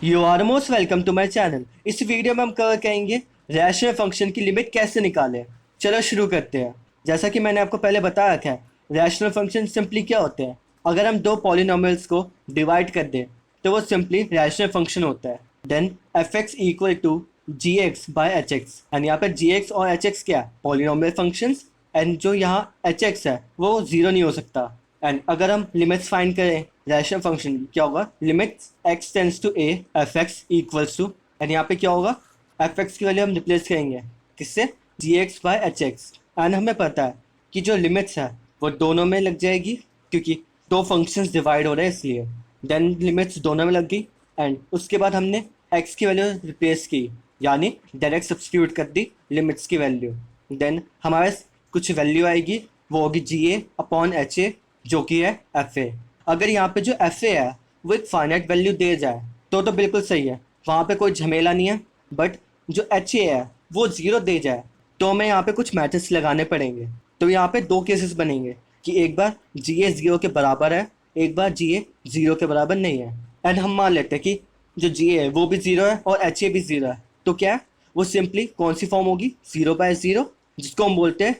You are most welcome to my channel. इस video में हम कवर करेंगे रैशनल फंक्शन की लिमिट कैसे निकालें। चलो शुरू करते हैं। जैसा कि मैंने आपको पहले बताया था, रैशनल फंक्शन सिंपली क्या होते हैं। अगर हम दो पॉलिनोमियल्स को डिवाइड कर दें तो वो सिंपली रैशनल फंक्शन होता है। Then f x equal to g x by h x, and यहाँ पे जी एक्स और एच एक्स क्या है, पॉलिनोमियल फंक्शंस। एंड जो यहाँ एच एक्स है वो जीरो नहीं हो सकता। एंड अगर हम लिमिट्स फाइंड करें रैशनल फंक्शन क्या होगा, limits x tends to a f x equals to, and यहाँ पे क्या होगा, एफ एक्स की वैल्यू हम रिप्लेस करेंगे किससे, g x by h x. And हमें पता है कि जो लिमिट्स है वो दोनों में लग जाएगी, क्योंकि दो फंक्शंस डिवाइड हो रहे हैं इसलिए। देन लिमिट्स दोनों में लग गई, एंड उसके बाद हमने एक्स की वैल्यू रिप्लेस की, यानी डायरेक्ट सब्स्टिट्यूट कर दी लिमिट्स की वैल्यू। देन हमारे कुछ वैल्यू आएगी, वो होगी जी ए अपॉन एच ए, जो कि है एफ ए। अगर यहाँ पे जो एफ ए है वो एक फाइनाइट वैल्यू दे जाए तो बिल्कुल सही है, वहाँ पे कोई झमेला नहीं है। बट जो एच ए है वो ज़ीरो दे जाए तो हमें यहाँ पे कुछ मैथड्स लगाने पड़ेंगे। तो यहाँ पे दो केसेस बनेंगे कि एक बार जी ए ज़ीरो के बराबर है, एक बार जी ए ज़ीरो के बराबर नहीं है। एंड हम मान लेते हैं कि जो जी ए है वो भी ज़ीरो है और एच ए भी ज़ीरो है, तो क्या है, वो सिंपली कौन सी फॉर्म होगी, ज़ीरो बाय ज़ीरो, जिसको हम बोलते हैं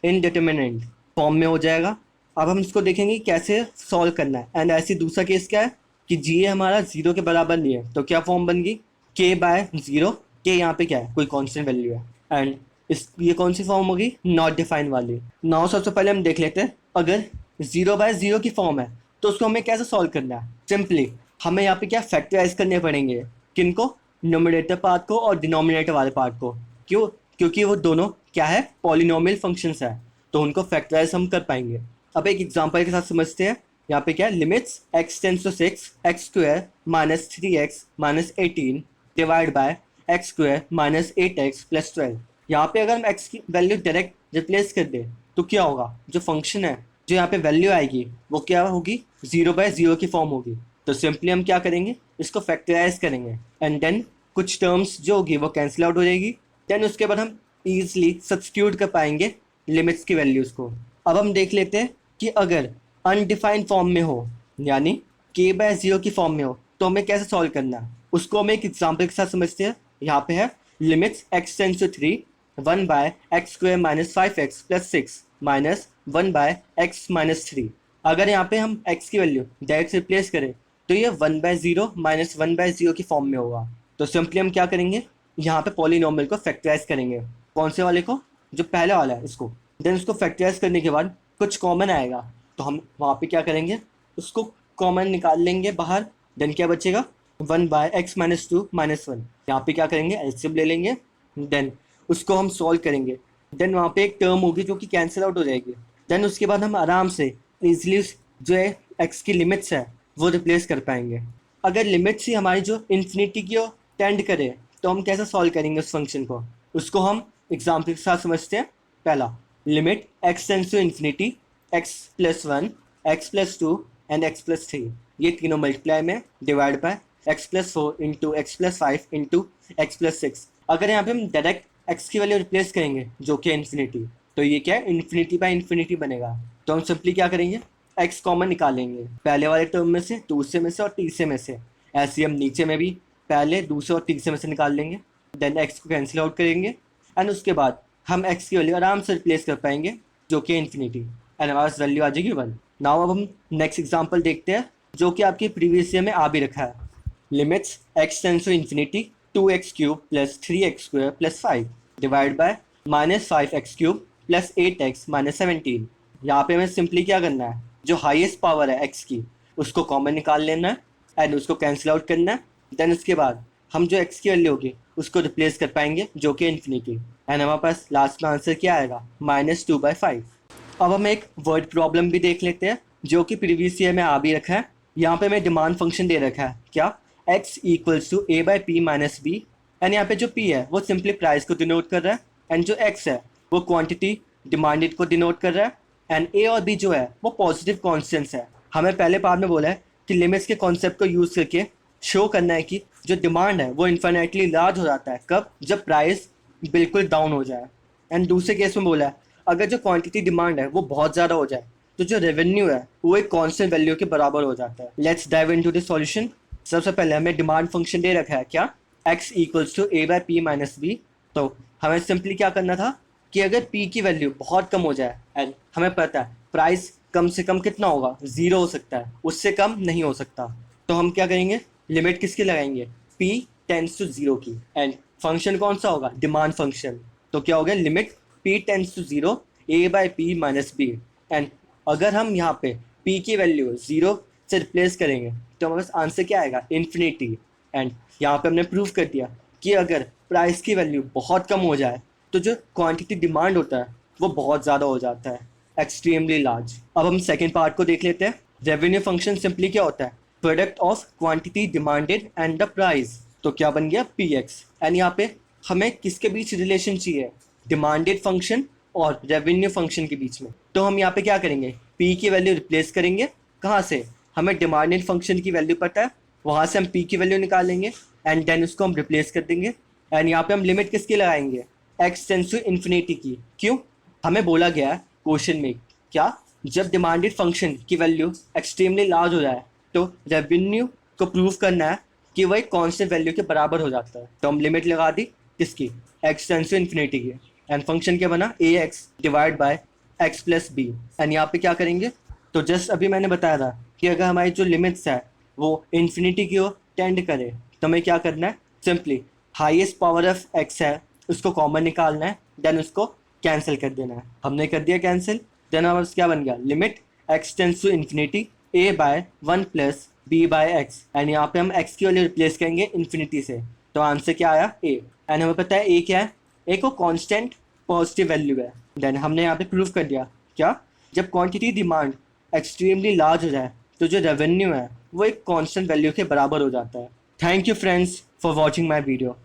इनडिटर्मिनेंट फॉर्म में हो जाएगा। अब हम इसको देखेंगे कि कैसे सॉल्व करना है। एंड ऐसी दूसरा केस क्या है कि जी ए हमारा जीरो के बराबर नहीं है, तो क्या फॉर्म बन गई, के बाय जीरो। के यहाँ पे क्या है, कोई कांस्टेंट वैल्यू है। एंड इस ये कौन सी फॉर्म होगी, नॉट डिफाइंड वाली। नाउ सबसे पहले हम देख लेते हैं, अगर जीरो बाय जीरो की फॉर्म है तो उसको हमें कैसे सॉल्व करना है। सिंपली हमें यहाँ पे क्या फैक्टराइज करने पड़ेंगे, किनको, नोमिनेटर पार्ट को और डिनोमिनेटर वाले पार्ट को। क्यों, क्योंकि वो दोनों क्या है, पॉलिनोमियल फंक्शंस है, तो उनको फैक्टराइज हम कर पाएंगे। अब एक एग्जांपल के साथ समझते हैं। यहाँ पे क्या है, limits x tends to six x square minus three x minus eighteen divide by x square minus eight x plus twelve. यहाँ पे अगर हम एक्स की वैल्यू डायरेक्ट रिप्लेस कर दें तो क्या होगा, जो फंक्शन है, जो यहाँ पे वैल्यू आएगी वो क्या होगी, जीरो बाय जीरो की फॉर्म होगी। तो सिंपली हम क्या करेंगे, इसको फैक्टराइज करेंगे, एंड देन कुछ टर्म्स जो होगी वो कैंसिल आउट हो जाएगी। देन उसके बाद हम ईजिली सब्स्टिट्यूट कर पाएंगे लिमिट्स की वैल्यूज़ को। अब हम देख लेते हैं कि अगर अनडिफाइंड फॉर्म में हो, यानी के बाय जीरो की फॉर्म में हो, तो हमें कैसे सॉल्व करना है, उसको हम एक एग्जाम्पल के साथ समझते हैं। यहाँ पे है limits x tends to three one by x square minus five x plus six minus one by x minus three. अगर यहाँ पे हम एक्स की वैल्यू डायरेक्ट रिप्लेस करें तो ये one by zero minus one by zero की form में होगा। तो सिंपली हम क्या करेंगे, यहाँ पे पॉलिनोमियल को फैक्टराइज करेंगे, कौन से वाले को, जो पहले वाला है इसको। देन उसको फैक्टराइज करने के बाद कुछ कॉमन आएगा, तो हम वहाँ पे क्या करेंगे, उसको कॉमन निकाल लेंगे बाहर। देन क्या बचेगा, one by x minus two minus one. यहाँ पे क्या करेंगे, एलसीएम ले लेंगे, देन उसको हम सॉल्व करेंगे। देन वहाँ पे एक टर्म होगी जो कि कैंसिल आउट हो जाएगी। देन उसके बाद हम आराम से इजीली जो है एक्स की लिमिट्स है वो रिप्लेस कर पाएंगे। अगर लिमिट्स ही हमारी जो इन्फिनिटी की ओर टेंड करे तो हम कैसे सॉल्व करेंगे उस फंक्शन को, उसको हम एग्जाम्पल के साथ समझते हैं। पहला, limit x tends to infinity x plus one x plus two and x plus three, ये तीनों मल्टीप्लाई में divide by x plus four into x plus five into x plus six. अगर यहाँ पे हम डायरेक्ट एक्स की value replace करेंगे जो कि इन्फिनिटी, तो ये क्या है, इन्फिनिटी बाय इन्फिनिटी बनेगा। तो हम सिंपली क्या करेंगे, एक्स कॉमन निकालेंगे पहले वाले टर्म में से, दूसरे में से और तीसरे में से। ऐसे ही हम नीचे में भी पहले दूसरे और तीसरे में से निकाल लेंगे। देन एक्स को कैंसिल आउट करेंगे, एंड उसके बाद हम एक्स की वैल्यू आराम से रिप्लेस कर पाएंगे जो कि इन्फिनिटी, एंड हमारे पास वैल्यू आ जाएगी वन। नाउ अब हम नेक्स्ट एग्जांपल देखते हैं जो कि आपकी प्रीवियस ईयर में आ भी रखा है। Limits x tends to infinity two x cube plus three x square plus five divide by minus five x cube plus eight x minus seventeen. यहाँ पे हमें सिंपली क्या करना है, जो हाईएस्ट पावर है एक्स की उसको कॉमन निकाल लेना है एंड उसको कैंसिल आउट करना है। देन उसके बाद हम जो एक्स की वैल्यू होगी उसको रिप्लेस कर पाएंगे जो कि इन्फिनिटी, एंड हमारे पास लास्ट में आंसर क्या आएगा, माइनस टू बाई फाइव। अब हम एक वर्ड प्रॉब्लम भी देख लेते हैं जो कि प्रीवियस ईयर में आ भी रखा है। यहाँ पे हमें डिमांड फंक्शन दे रखा है, क्या, x equals to a by p minus b. And यहाँ पे जो पी है वो सिंपली प्राइस को डिनोट कर रहा है, एंड जो एक्स है वो क्वांटिटी डिमांडेड को डिनोट कर रहा है, एंड ए और बी जो है वो पॉजिटिव कॉन्स्टेंट्स है। हमें पहले पार्ट में बोला है कि लिमिट्स के कॉन्सेप्ट को यूज़ करके शो करना है कि जो डिमांड है वो इन्फिनेटली लार्ज हो जाता है कब, जब प्राइस बिल्कुल डाउन हो जाए। एंड दूसरे केस में बोला है अगर जो क्वांटिटी डिमांड है वो बहुत ज़्यादा हो जाए तो जो रेवेन्यू है वो एक कांस्टेंट वैल्यू के बराबर हो जाता है। Let's dive into the solution. सबसे पहले हमें डिमांड फंक्शन दे रखा है क्या, x equals to a by p minus b. तो हमें सिंपली क्या करना था कि अगर p की वैल्यू बहुत कम हो जाए एंड हमें पता है प्राइस कम से कम कितना होगा, 0 हो सकता है, उससे कम नहीं हो सकता, तो हम क्या करेंगे, लिमिट किसकी लगाएंगे, p टेंस टू 0 की। एंड फंक्शन कौन सा होगा, डिमांड फंक्शन। तो क्या हो गया, limit p tends to 0 a by p minus b. And अगर हम यहाँ पे p की वैल्यू 0 से रिप्लेस करेंगे तो हमारे पास आंसर क्या आएगा, इन्फिनिटी। एंड यहाँ पे हमने प्रूव कर दिया कि अगर प्राइस की वैल्यू बहुत कम हो जाए तो जो क्वांटिटी डिमांड होता है वो बहुत ज़्यादा हो जाता है, एक्सट्रीमली लार्ज। अब हम सेकेंड पार्ट को देख लेते हैं। रेवेन्यू फंक्शन सिंपली क्या होता है, product of quantity demanded and the price. तो क्या बन गया, पी एक्स। एंड यहाँ पे हमें किसके बीच रिलेशन चाहिए, डिमांडेड फंक्शन और रेवेन्यू फंक्शन के बीच में। तो हम यहाँ पे क्या करेंगे, पी की वैल्यू रिप्लेस करेंगे, कहाँ से, हमें डिमांडेड फंक्शन की वैल्यू पता है, वहाँ से हम पी की वैल्यू निकालेंगे एंड देन उसको हम रिप्लेस कर देंगे। एंड यहाँ पे हम लिमिट किसकी लगाएंगे, एक्स टेंस टू इन्फिनिटी की। क्यों, हमें बोला गया है क्वेश्चन में क्या, जब डिमांडेड फंक्शन की वैल्यू एक्सट्रीमली लार्ज हो जाए तो रेवेन्यू को प्रूव करना है कि वह एक कॉन्स्टेंट वैल्यू के बराबर हो जाता है। तो हम लिमिट लगा दी किसकी, एक्स टेंस टू इन्फिनिटी की। एंड फंक्शन क्या बना, a x divide by x plus b. And यहाँ पे क्या करेंगे, तो जस्ट अभी मैंने बताया था कि अगर हमारी जो लिमिट्स है वो इन्फिनिटी की ओर टेंड करे तो हमें क्या करना है, simply highest power of x है उसको कॉमन निकालना है, देन उसको कैंसिल कर देना है। हमने कर दिया कैंसिल, देन हमारे पास क्या बन गया, limit x tends to infinity a by 1 plus b by x. And यहाँ पे हम एक्स की वैल्यू रिप्लेस करेंगे इन्फिनिटी से, तो आंसर क्या आया, ए। एंड हमें पता है ए क्या है, ए को कांस्टेंट पॉजिटिव वैल्यू है। देन हमने यहाँ पे प्रूव कर दिया क्या, जब क्वांटिटी डिमांड एक्सट्रीमली लार्ज हो जाए तो जो रेवेन्यू है वो एक कांस्टेंट वैल्यू के बराबर हो जाता है। Thank you friends for watching my video.